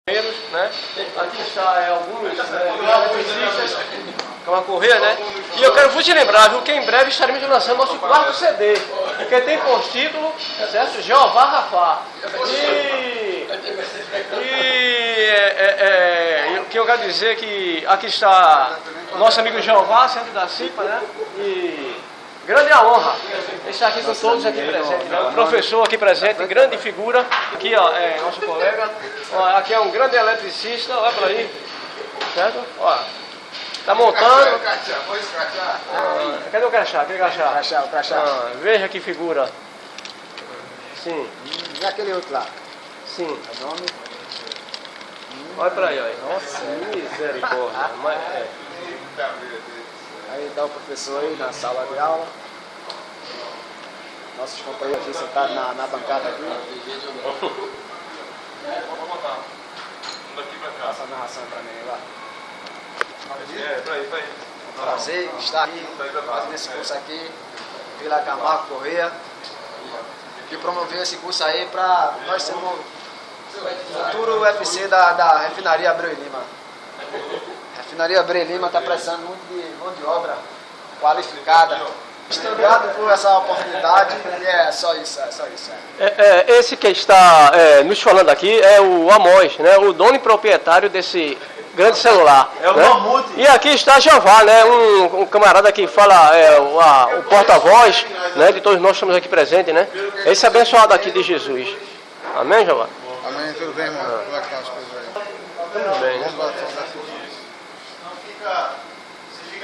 Né? Aqui está alguns eletricistas com a correia, né? E eu quero vos lembrar, viu, que em breve estaremos lançando nosso quarto CD, que tem por título, certo? Jeová Rafá. E o que eu quero dizer é que aqui está nosso amigo Jeová, certo, da CIPA, né? E grande a honra estar aqui com todos aqui presentes, né? O professor aqui presente, grande figura. Aqui, ó, é nosso colega. Ó, aqui é um grande eletricista, olha para aí, certo? Ó, tá montando. Cadê o crachá? Aquele crachá? O crachá. Veja que figura. Sim. E aquele outro lá? Sim. O nome? Olha para aí, ó. Nossa, misericórdia. Mas, Aí dá o professor aí na sala de aula. Nossos companheiros aqui sentados na bancada aqui. Vamos botar. Daqui pra cá. Passa a narração pra mim lá. Pra aí. Prazer estar aqui fazendo esse curso aqui. Vila Camargo Correia. Que promoveu esse curso aí pra nós sermos o futuro UFC da refinaria Abreu e Lima. A refinaria Abreu e Lima está precisando muito de mão de obra qualificada. Obrigado por essa oportunidade e é só isso. esse que está nos falando aqui é o Amós, né? O dono e proprietário desse grande celular. É o né? Mamute. E aqui está Jeová, né? Um camarada que fala o porta-voz, né? De todos nós estamos aqui presentes, né? Esse abençoado aqui de Jesus. Amém, Jeová? Amém, tudo bem, irmão? Como é que estão as coisas aí? Tudo bem. Vamos lá,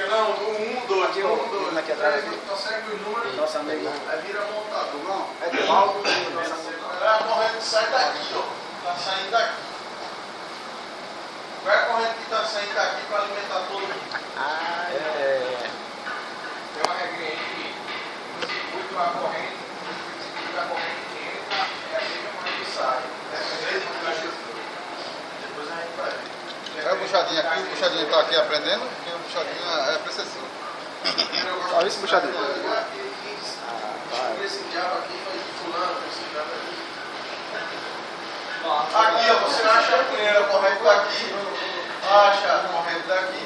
Não, 1, 2, 1, 2. Aqui atrás aqui. Consegue os números. Nosso amigo. Aí vira montador, não? É de Valdo. A corrente sai daqui, ó. Tá saindo daqui. Qual é a corrente que tá saindo daqui para alimentar todo mundo? Tem uma regrinha aí que no circuito a corrente que entra é a mesma corrente que sai. Depois a gente vai ver. É o puxadinho aqui, o puxadinho está aqui aprendendo, porque o puxadinho é precioso. Olha esse puxadinho. Esse diabo aqui foi de fulano, esse diabo aqui. Aqui, ó, você acha a primeira corrente daqui, acha a corrente daqui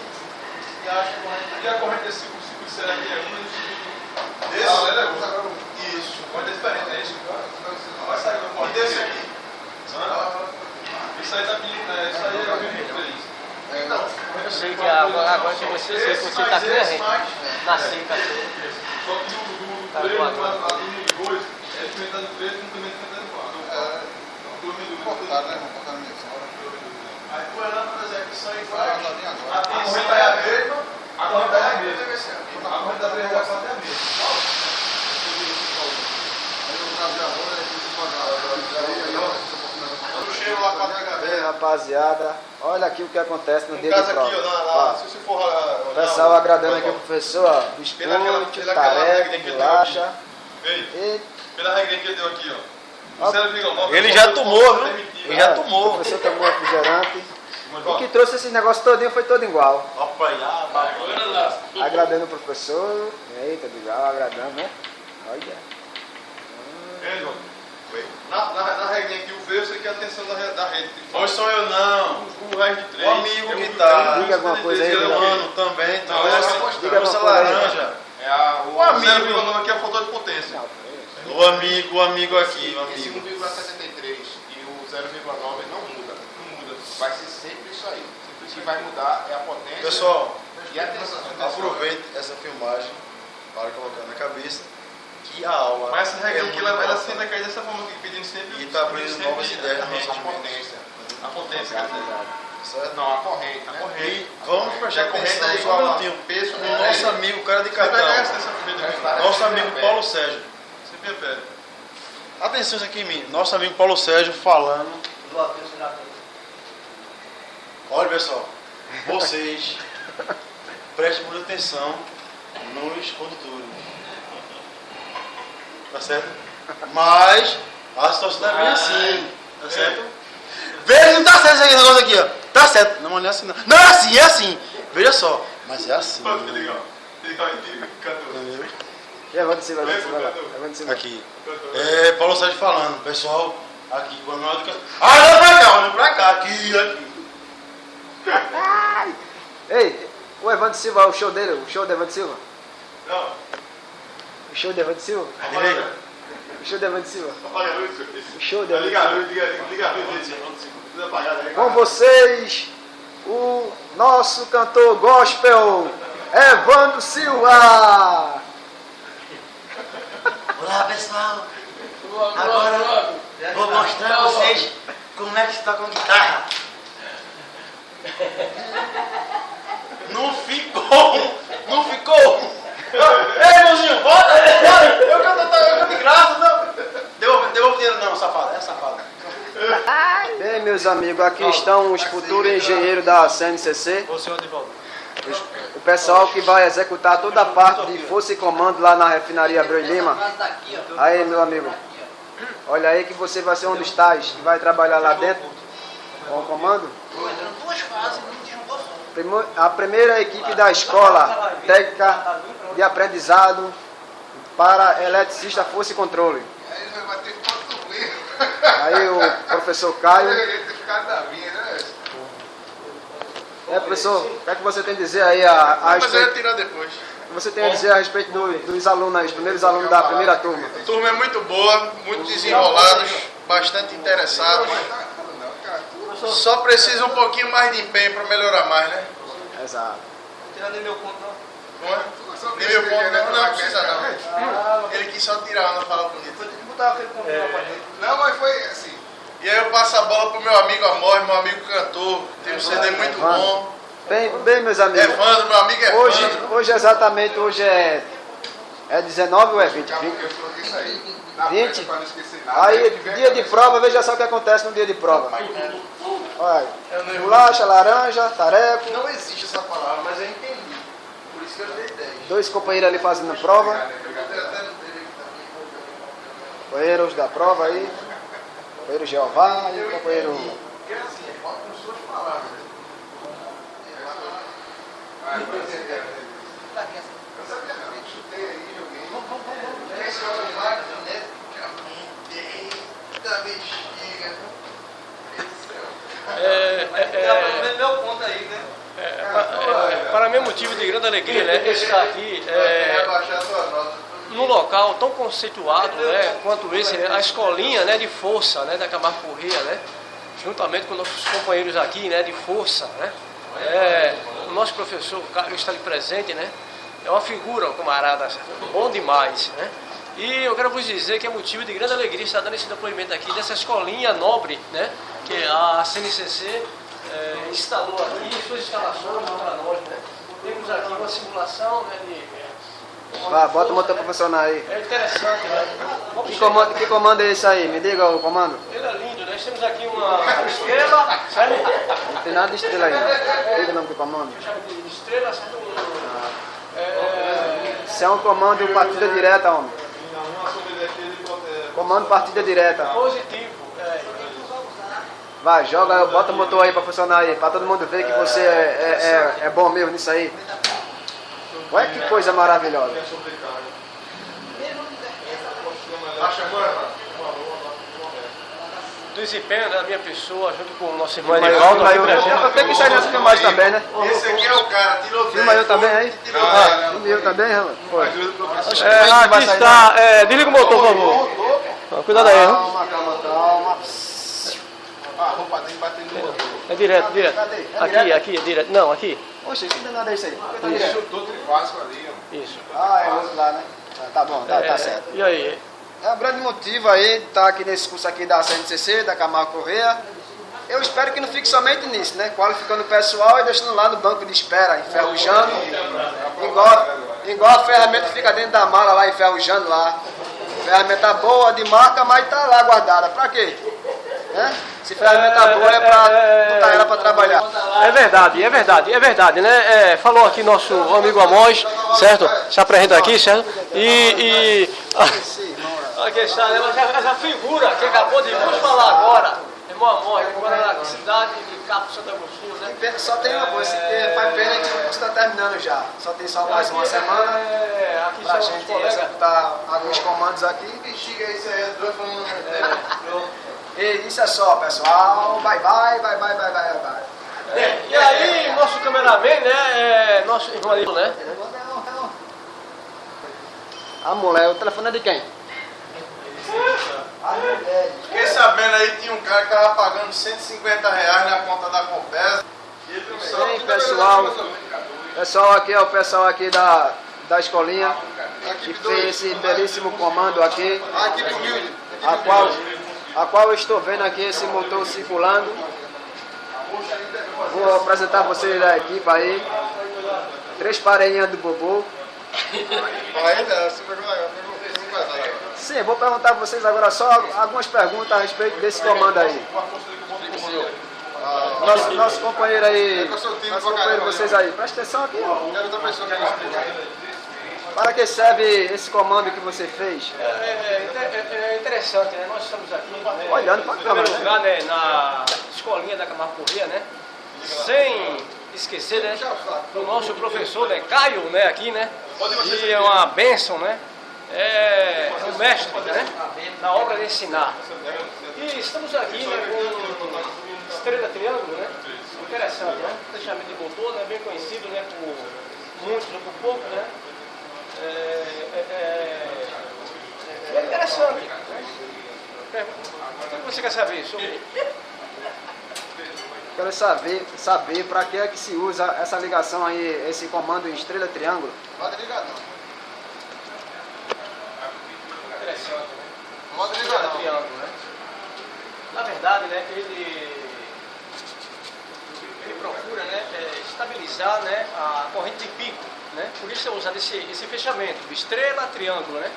e acha a corrente daqui. E a corrente desse circuito será que é um desse? Isso. A corrente é diferente, é isso? Vai sair a corrente desse aqui. Isso aí tá pedindo, né? Isso aí é o que feliz. Eu sei que agora que você está correndo na seca. Só que o 3, a do 2, é experimentado 3 com experimentado 4. Cortado, né, irmão? Cortado nisso. Aí por lâmpadas é que são iguais. A corrente é a mesma. A corrente é a mesma. A corrente da 3 e da 4 é a mesma. Eu cheiro lá para a Bem, rapaziada, olha aqui o que acontece no No dia de caso prova. aqui, Ó, se você for o pessoal agradando aqui o professor, ó, biscoito, tarefa, bolacha. Pela regra que ele deu aqui, ó. Ele já tomou, viu? Ele já O tomou. professor tomou refrigerante. O que trouxe esse negócio todinho foi todo igual. Agradando o professor. Eita, igual, agradando, né? Olha. Na regrinha aqui, o V, você quer a atenção da rede. Hoje sou eu não. O resto de 3. O amigo que tá. Diga alguma coisa aí, Ele Bruno. ano também. Diga alguma Trouxe coisa aí. laranja. O amigo, o nome aqui é o fator de potência. O amigo aqui, o Esse amigo. 1,73 e o 0,9 não muda. Vai ser sempre isso aí. O que vai mudar é a potência Pessoal, e a tensão. aproveite essa filmagem para colocar na cabeça que a aula Mas essa regra aqui, ela muito sempre vai cair dessa forma aqui, pedindo sempre. E tá abrindo novas ideias na nossa A potência. A potência, quer dizer. certo? Não, a corrente, né? E vamos prestar a corrente atenção é só igual um a minutinho. peso, O nosso amigo, cara de Você vai ganhar essa cartão. dessa corrida aqui. Nosso amigo Paulo Sérgio. Você prefere. Atenção isso aqui em mim. Nosso amigo Paulo Sérgio falando. Olha, pessoal. Vocês prestem muita atenção nos condutores. Tá certo? Mas a situação não é bem assim. Tá certo? Veja, não tá certo esse negócio aqui, ó. Tá certo. Não, não é assim não. Não é assim, é assim. Veja só. Mas é assim. Pode ligar. Ligar aqui, cantor. Entendeu? Já vou de cima, vai de cima. Aqui. Paulo Sérgio falando, pessoal, Aqui, com a minha educação. Olha pra cá, aqui. Ei, o Evandro Silva, o show dele, o show do Evandro Silva. Não. O show do Evandro Silva. O show do Evandro Silva. Olha, Lúcio. O show do Evandro Liga a Silva. luz, liga a luz desse. Precisa apagar daí. Com vocês, o nosso cantor gospel, Evandro Silva. Olá, pessoal. Agora vou mostrar a vocês como é que se toca guitarra. Não ficou! Não ficou! Ei, irmãozinho, volta! Eu canto de graça, não! Devolve dinheiro não, safado, é safado. Bem, meus amigos, aqui estão os futuros engenheiros da CNCC. Ô, senhor Divaldo. O pessoal que vai executar toda a parte de força e comando lá na refinaria Abreu e Lima. Aí, meu amigo, olha aí que você vai ser um dos tais que vai trabalhar lá dentro com o comando. A primeira equipe da escola técnica de aprendizado para eletricista força e controle. Aí vai bater foto comigo. Aí o professor Caio. Ele tem ficado da minha, né? Professor, o que é que você tem a dizer aí a Mas eu ia respeito? tirar depois. O que você tem a dizer a respeito dos alunos, aí, os primeiros alunos da primeira turma? A turma é muito boa, muito desenrolados, bastante interessados. Só precisa um pouquinho mais de empenho para melhorar mais, né? Exato. Não é? Nem meu ponto não precisa não. Ele quis só tirar, não falar bonito. Não, mas foi assim. E aí eu passo a bola pro meu amigo Amor, meu amigo cantor, tem um CD muito bom. Bem, meus amigos, Evandro, meu amigo Evandro. hoje exatamente, hoje é 19 ou é 20? 20? Aí, dia de prova, veja só o que acontece no dia de prova. Olha, bolacha, laranja, tareco. Não existe essa palavra, mas eu entendi. Por isso que eu dei 10. 2 companheiros ali fazendo prova. Companheiros da prova aí. Companheiro Jeová e o companheiro... Porque assim, bota com suas palavras. Eu sabia não, chutei aí, joguei. Esse homem de máquina, né? Eita bexiga. Para mim é motivo de grande alegria, né, estar aqui num local tão conceituado, né, quanto esse, a escolinha, né, de força, né, da Camargo Corrêa, né, juntamente com nossos companheiros aqui, né, de força, né, o nosso professor Carlos está ali presente, né, é uma figura, camarada, bom demais, né. E eu quero vos dizer que é motivo de grande alegria estar dando esse depoimento aqui dessa escolinha nobre, né, que a CNCC instalou aqui, suas instalações para nós, né. Temos aqui uma simulação, né, Vai, bota o motor profissional aí. é interessante, né. Que comando é esse aí? Me diga o comando. Ele é lindo, nós temos aqui uma estrela, sabe? Não tem nada de estrela aí. Diga o nome do comando. De estrela, certo? Isso é um comando partida direta, homem. Comando partida direta. Positivo. Vai, joga, bota o motor aí pra funcionar aí, pra todo mundo ver que você é bom mesmo nisso aí. Olha que coisa maravilhosa. Desempenho da minha pessoa, junto com o nosso irmão Mas Edivaldo. eu tenho que sair nessa filmagem também, né? Esse aqui é o cara, tirou 10. Filma eu também aí? Filma eu também, rapaz? Foi. Aqui está, desliga o motor, por favor. Cuidado aí, hein? Calma. A roupa dele batendo no motor. É direto. Aqui, é direto. Não, aqui. Oxe, que danado é isso aí? Chutou trifásico ali, ó. Isso. Ah, é outro lá, né? Tá bom, tá certo. E aí? É um grande motivo aí de estar aqui nesse curso aqui da CNCC, da Camargo Corrêa. Eu espero que não fique somente nisso, né? Qualificando o pessoal e deixando lá no banco de espera, enferrujando. Igual a ferramenta fica dentro da mala lá, enferrujando lá. Ferramenta boa, de marca, mas tá lá guardada. Pra quê? Né? Se ferramenta boa é pra botar ela pra trabalhar. É verdade, né? Falou aqui nosso amigo Amós, certo? Se apresenta aqui, certo? Aqui está, né? Essa figura que acabou de nos falar agora, irmão Amós, que mora na cidade de Capo Santo Agostinho, né? Só tem uma coisa, faz pena que o curso está terminando já. Só tem só mais uma semana Aqui pra são os gente colegas. executar alguns comandos aqui. Bexiga isso aí, as duas falando. E isso é só, pessoal. Bye, bye, bye, bye, bye, bye, bye. E aí, nosso cameraman, né? Nosso irmão, né? A mulher, o telefone é de quem? Fiquei sabendo aí, tinha um cara que tava pagando R$150 na conta da Compesa. Sim, pessoal aqui é o pessoal aqui da escolinha que fez esse belíssimo comando aqui, a qual eu estou vendo aqui esse motor circulando. Vou apresentar a vocês a equipe aí, 3 parelhinhas do Bobô. Sim, vou perguntar a vocês agora só algumas perguntas a respeito desse comando aí. Nosso companheiro aí, nosso companheiro, vocês aí, presta atenção aqui. Para que serve esse comando que você fez? É interessante, né? Nós estamos aqui Olhando para a câmera, primeiro lugar, né? Na escolinha da Camargo Corrêa, né? Sem esquecer, né? Do nosso professor, né? Caio, né? Aqui, né? E é uma bênção, né? É um mestre, né? Na obra de ensinar. E estamos aqui, né? Com estrela triângulo, né? Interessante, né? Fechamento de motor, né? Bem conhecido, né? Por muitos, ou por poucos, né? É interessante. Né? O que você quer saber sobre? Quero saber para que é que se usa essa ligação aí, esse comando em estrela triângulo. Pode ligar não. Interessante, né? Pode ligar não. Triângulo, né? Na verdade, né, ele procura, né, estabilizar, né, a corrente de pico, né? Por isso é usado esse fechamento de estrela triângulo, né?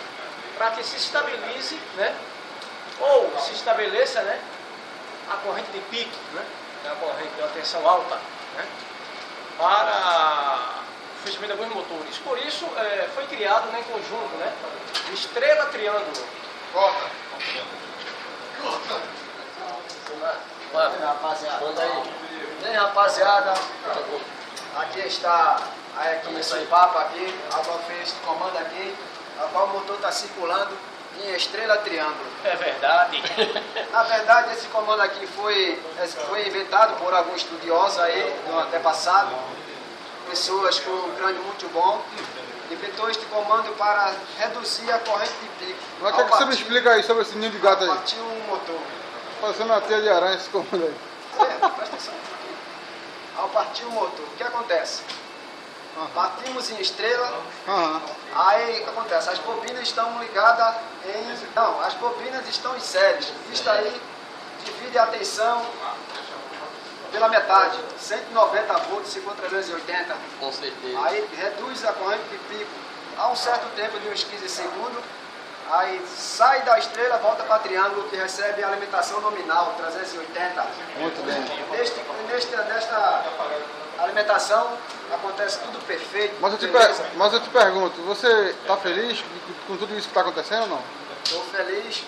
Para que se estabilize, né? Ou se estabeleça, né, a corrente de pico, né? A corrente de uma tensão alta, né? Para o fechamento de alguns motores. Por isso foi criado, né, em conjunto, né? De estrela triângulo. Corta. Bem, rapaziada, aqui está a equipe do Papa aqui, a qual fez esse comando aqui, a qual o motor está circulando em estrela triângulo. É verdade. Na verdade, esse comando aqui foi inventado por alguns estudiosos aí no antepassado, pessoas com um crânio muito bom, inventou este comando para reduzir a corrente de pico. Mas o que você me explica aí sobre esse ninho de gato aí? Partiu um motor. Parecendo uma teia de aranha esse comando aí. Presta atenção aqui. Ao partir o motor, o que acontece? Partimos em estrela, aí o que acontece? As bobinas estão ligadas em... Não, as bobinas estão em séries. Isto aí divide a tensão pela metade. 190 volts, se for 380. Com certeza. Aí reduz a corrente de pico a um certo tempo de uns 15 segundos. Aí sai da estrela, volta para triângulo, que recebe a alimentação nominal, 380. Muito bem. Nesta alimentação acontece tudo perfeito. Mas eu te pergunto, você está feliz com tudo isso que está acontecendo ou não? Estou feliz.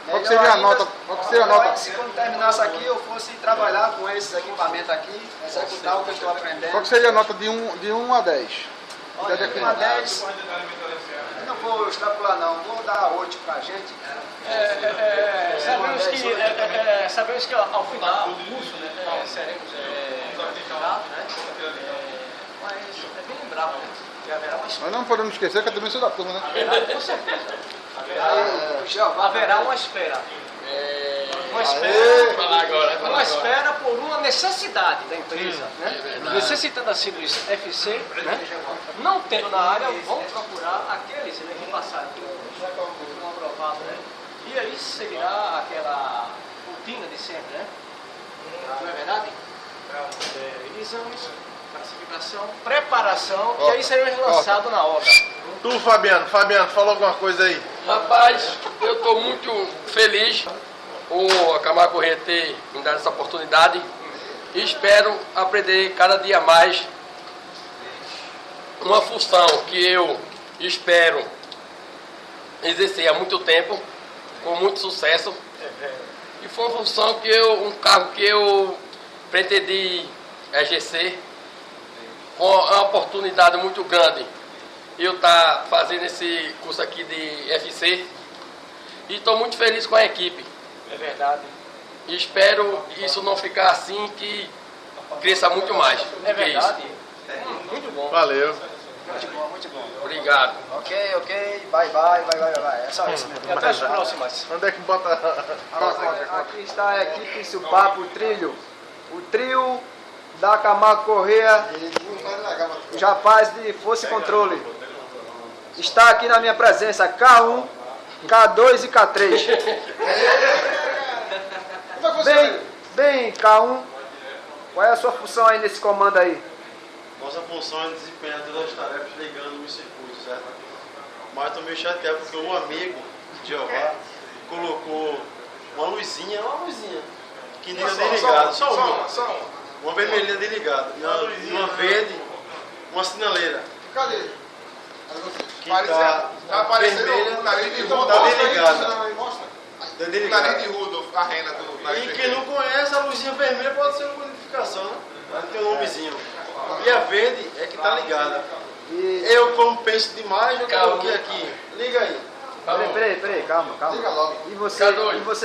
Qual que seria a nota? Qual que seria a nota? Se quando terminasse aqui eu fosse trabalhar com esses equipamentos aqui, executar o que eu estou aprendendo. Qual que seria a nota de 1 a 10? Olha, de 1 a 10, eu não vou extrapolar não, vou dar 8 pra gente. Sabemos que ao final do curso, né, seremos candidatos, né? Mas é bem lembrado, né? Que haverá uma espera. Mas não podemos esquecer que eu também sou da turma, né? Com certeza. Haverá uma espera. Uma espera por uma necessidade da empresa, né? Necessitando assim do FC, né? Não tendo na área, vão procurar aqueles, né, que passaram pelo aprovado, né? E aí seguirá aquela rotina de sempre, né? Não é verdade? Exames, classificação, preparação, e aí seremos lançados na obra. Tu, Fabiano, fala alguma coisa aí. Rapaz, eu estou muito feliz por a Camargo Corrêa ter me dado essa oportunidade e espero aprender cada dia mais uma função que eu espero exercer há muito tempo, com muito sucesso. E foi uma função um cargo que eu pretendi exercer com uma oportunidade muito grande. Eu estar fazendo esse curso aqui de FC e estou muito feliz com a equipe. É verdade. E espero isso não ficar assim, que cresça muito mais. É que verdade. isso. Muito bom. Valeu. Muito bom, muito bom. Obrigado. Ok, bye. É só isso mesmo. E até as próximas. Onde é que bota Aqui está a equipe Supapo, o trilho. O trio da Camargo Correia, os rapazes de Força e Controle. Está aqui na minha presença K1, K2 e K3. Bem, K1, qual é a sua função aí nesse comando aí? Nossa função é desempenhar todas as tarefas ligando os circuitos, certo? Mas estou meio chateado porque o amigo de Jeová colocou uma luzinha que liga desligada, só uma. Uma vermelhinha desligada, e uma verde, uma sinaleira. Cadê? Que Tá aparecendo vermelha, o nariz de tá Rudolf. desligada. Tá Tá O desligada. nariz de Rudolf, a rena do nariz E quem vermelho. não conhece, a luzinha vermelha pode ser uma identificação, né? Ela tem um nomezinho. E a verde é que tá ligada. Eu, como penso demais, eu coloquei aqui. Liga aí. Peraí, calma. Liga logo. E você,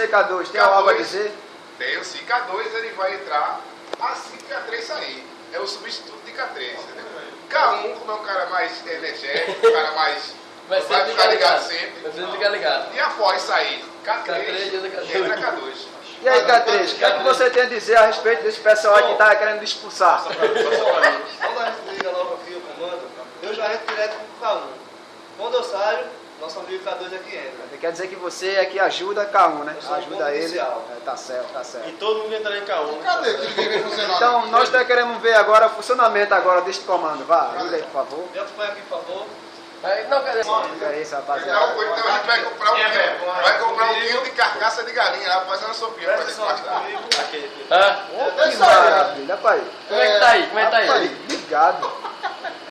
K2. K2, tem algo a dizer? Tem o K2, ele vai entrar assim que K3 sair. É o substituto de K3, entendeu? K1, como é um cara mais energético, um cara mais... Vai ficar ligado sempre. Vai sempre ficar ligado. E após sair K3, K3, entra K2. E aí, K3, o que é que você tem a dizer a respeito desse pessoal aí que está querendo expulsar? Quando a gente liga logo aqui o comando, eu já entro direto pro K1. Quando eu saio, nosso amigo K2 aqui entra. Quer dizer que você é que ajuda K1, né? Eu sou um Ajuda ponto ele. inicial. Tá certo. E todo mundo entra em K1. Cadê que ninguém vem funcionando? Então, nós queremos ver agora o funcionamento agora deste comando. Vá, liga aí, por favor. Me acompanha aqui, por favor. Não, cadê? Liga isso, Então rapaziada. a gente vai comprar um quilo de carcaça de galinha lá, fazendo a sopinha pra gente gastar. Hã? Que maravilha, rapaz. Como é que tá aí? Rapaz, ligado.